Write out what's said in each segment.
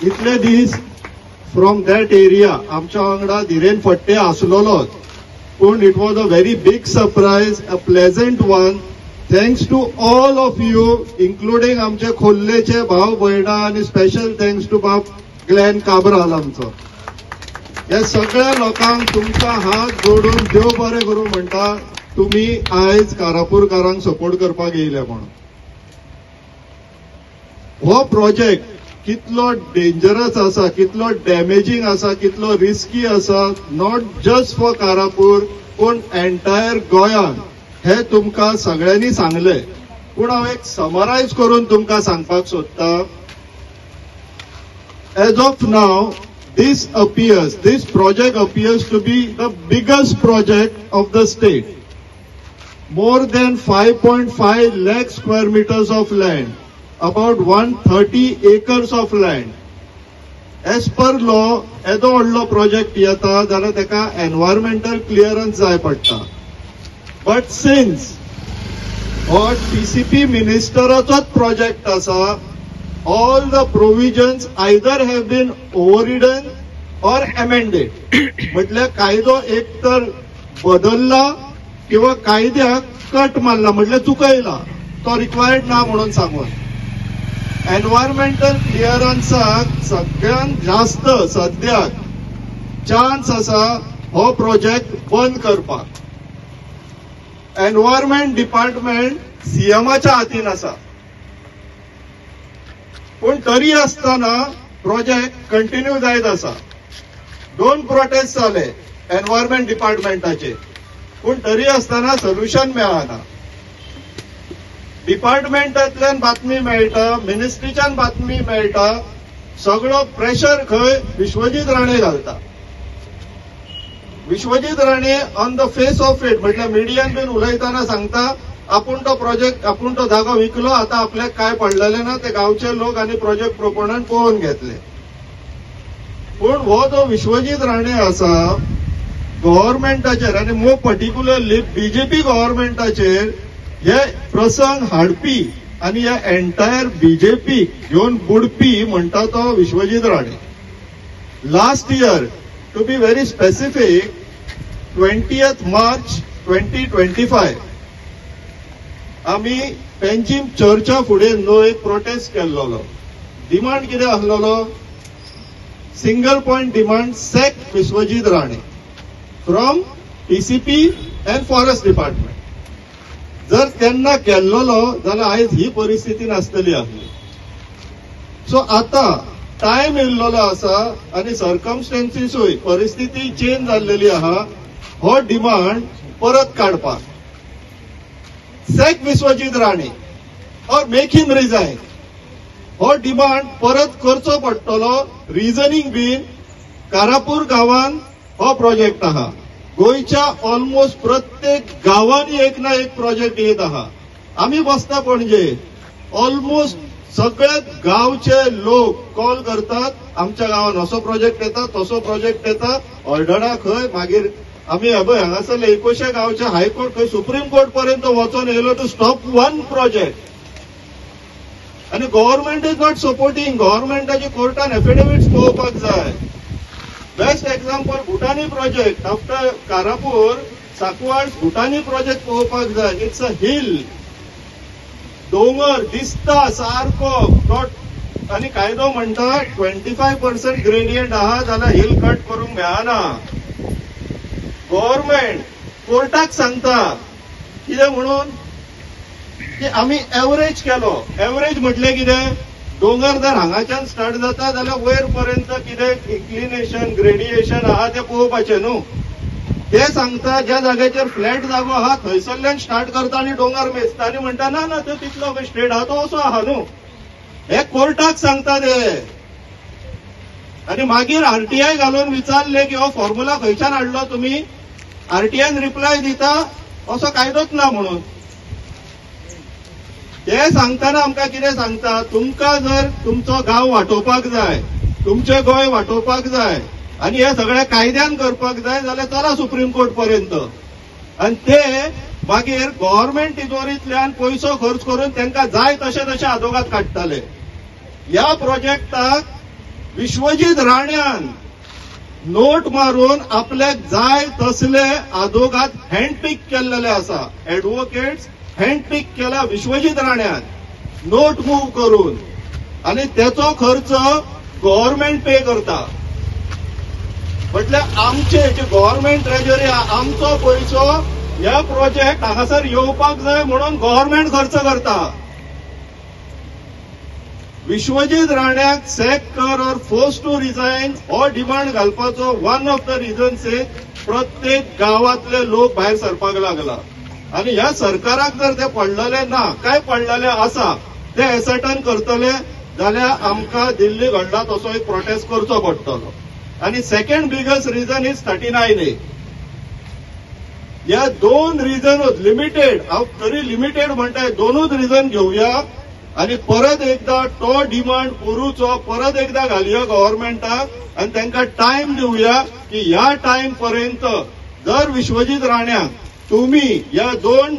इतले दीस from that area आमच्या वांगडा धीरेन फडते आसलोलोच, पूण it was a very big surprise, a pleasant one. Thanks to all of you, including आमचे खोल्लेचे भाव भयणा, आणि स्पेशल थँक्स टू बाब ग्लेन काब्राल आमचो. या सगळ्या लोकांक तुमचा हात जोडून देव बरें करूं म्हणटा. तुम्ही आयज कारापूरकारांक सपोर्ट करपाक येयले म्हणून. हो प्रोजेक्ट कितलो डेंजरस आसा, कितलो डॅमेजिंग आसा, कितलो रिस्की आसा, नॉट जस्ट फॉर कारापूर पूण एंटायर गोंयान, हे तुमकां सगळ्यांनी सांगले. पूण हांव एक समरायज करून तुमकां सांगपाक सोदता. As of now this project appears to be the biggest project of the state. More than 5.5 lakh square meters of land, about 130 acres of land. As per law, येदो व्हडलो प्रोजेक्ट येता जाल्यार तेका एनवायरमेंटल क्लियरन्स जाय पडटा. But since हो TCP मिनिस्टराचोच project आसा, all the provisions either have been overridden or amended. म्हटल्यार कायदो एक तर बदलला किंवा कायद्याक कट मारला, म्हटल्यार चुकयला, तो रिक्वायर्ड ना म्हणून सांगून. एनवायरमेंटल क्लियरन्साक सगळ्यात जास्त सद्याक चान्स आसा हो प्रोजेक्ट बंद करपाक. एनवायरमेंट डिपार्टमेंट सीएमाच्या हातीन आसा, पूण तरी आसतना प्रोजेक्ट कंटिन्यू जायत आसा. 2 प्रोटेस्ट जाले एनवायरमेंट डिपार्टमेंटाचे, पूण तरी आसतना सोल्युशन मेळना. डिपार्टमेंटांतल्यान बातमी मेळटा, मिनिस्ट्रीच्यान बातमी मेळटा, सगळो प्रेशर खंय विश्वजीत राणे घालता. Vishwajit Rane on the face of it, म्हटल्यार मिडियान बीन उलयतना सांगता आपूण तो जागो विकलो, आता आपल्याक काय पडलेले ना, ते गांवचे लोक आणि प्रोजेक्ट प्रोपोनंट पळोवन घेतले. पूण हो जो विश्वजीत राणे आसा गव्हर्नमेंटाचेर, आणि मोर पर्टिक्युलरली बीजेपी गव्हर्नमेंटाचेर हे प्रसंग हाडपी आणि हे एंटायर बीजेपी घेऊन बुडपी म्हणटा तो Vishwajit Rane. Last year, to be very specific, 20th March 2025 आम्ही पेंजीम चर्चा फुडें न्हू एक प्रोटेस्ट केल्लो. डिमांड कितें आसलेलो? Single point demand, sack Vishwajit Rane from TCP and forest department. जर त्यांना केल्लो जाल्यार आयज ही परिस्थिती नासतली आसली. सो आता टायम येयल्लो आसा आणि सर्कमस्टन्सीसूय परिस्थिती चेंज जाल्लेली आहा हो डिमांड परत काडपाक. सॅक विश्वजीत राणे और मेक हिम रिझाइन हो डिमांड परत करचो पडटलो. रिझनिंग बीन कारापूर गांवान हो प्रोजेक्ट आहा, गोंयच्या ऑलमोस्ट प्रत्येक गांवांनी एक ना एक प्रोजेक्ट येत आहा. आम्ही बसता पणजे, ऑलमोस्ट सगळे गांवचे लोक कॉल करतात, आमच्या गांवान असो प्रोजेक्ट येता, तसो प्रोजेक्ट येता, ऑर्डरा खंय. मागीर आम्ही हांगासरले 21 गांवचे हायकोर्ट खंय सुप्रीम कोर्ट पर्यंत वचून येयलो टू स्टॉप वन प्रोजेक्ट. आणि गव्हर्नमेंट इज नॉट सपोर्टिंग. गव्हर्नमेंटाची कोर्टान एफिडेविट्स पळोवपाक जाय. Best example Bhutani project after Karapur, Sakwad Bhutani project पळोवपाक जाय. इट्स अ हिल, दोंगर दिसता सारको, आणि कायदो म्हणटा 25% ग्रेडियंट आहा जाल्यार हिल कट करूंक मेळना. गव्हर्नमेंट कोर्टाक सांगता कितें म्हणून की आम्ही एव्हरेज केलो. एव्हरेज म्हटले कितें? दोंगर जर हांगाच्यान स्टार्ट जाता जाल्यार वयर पर्यंत कितें इन्क्लिनेशन, ग्रेडिएशन आहा तें पळोवपाचें न्हू. ते सांगता ज्या जाग्याचेर फ्लॅट जागो आहा थंयसरल्यान स्टार्ट करता आणि डोंगर मेजता, आणि म्हणटा ना ना तो तितलो स्ट्रेट आहा, तो असो आहा न्हू. हे कोर्टाक सांगता ते. आणि मागीर RTI घालून विचारले की हो फॉर्म्युला खंयच्यान हाडलो तुमी? RTIन रिप्लाय दिता असो कायदोच ना म्हणून. ते सांगताना आमकां कितें सांगता? तुमकां जर तुमचो गांव वांटोवपाक जाय, तुमचें गोंय वांटोवपाक जाय, आणि हे सगळ्या कायद्यान करपाक जाय जाल्यार चला सुप्रीम कोर्ट पर्यंत. आणि ते मागीर गव्हर्नमेंट तिजोरींतल्यान पयसो खर्च करून तांकां जाय तशे तशे आदोगाद काडटाले. ह्या प्रोजेक्टाक विश्वजीत राण्यान नोट मारून आपल्याक जाय तसले आदोगाद हँडपिक केल्लेले आसा. एडवोकेट्स हँडपिक केला विश्वजीत राण्यान नोट मूव करून, आणि त्याचो खर्च गव्हर्नमेंट पे करता. म्हटल्यार आमचे जे गव्हर्नमेंट ट्रेजरी आमचो पयसो ह्या प्रोजेक्ट हांगासर येवपाक जाय म्हणून गव्हर्नमेंट खर्च करता. विश्वजीत राण्याक सॅक कर ऑर फोर्स टू रिझाइन हो डिमांड घालपाचो वन ऑफ द रिझन्स प्रत्येक गावातले लोक भायर सरपाक लागला. आणि ह्या सरकाराक जर ते पडलेले ना काय पडलेले आसा ते एसर्टन करतले जाल्यार आमकां दिल्ली घडला तसो एक प्रोटेस्ट करचो पडटलो. आणि second biggest reason is 39A. ह्या दोन रिझनूच लिमिटेड, हांव तरी लिमिटेड म्हणटाय, दोनूच रिझन घेवया आणि परत एकदा तो डिमांड करूचो, परत एकदा घालुया गव्हर्नमेंटाक आणि तांकां टायम दिवया की ह्या टायम पर्यंत जर विश्वजीत राण्याक तुम्ही या दोन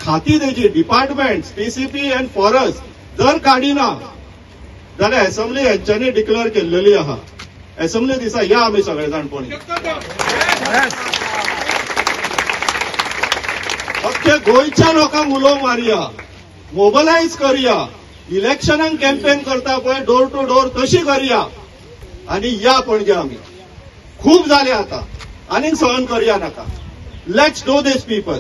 खाती तेजी डिपार्टमेंट पीसीपी अँड फॉरेस्ट जर काडिना जाल्यार असेंब्ली हेंच्यांनी डिक्लेअर केल्लेली आहा. असेंब्ली दिसा या आमी सगळे जाणपणी अख्ख्या गोंयच्या लोकांक उलो मारया, मोबिलायज करया, इलेक्शनाक कॅम्पेन करता पळय डोर टू डोर तशी करया आणि या पणजे आमी. खूप जाले आता, आनीक सहन करया नाका. Let's do this people.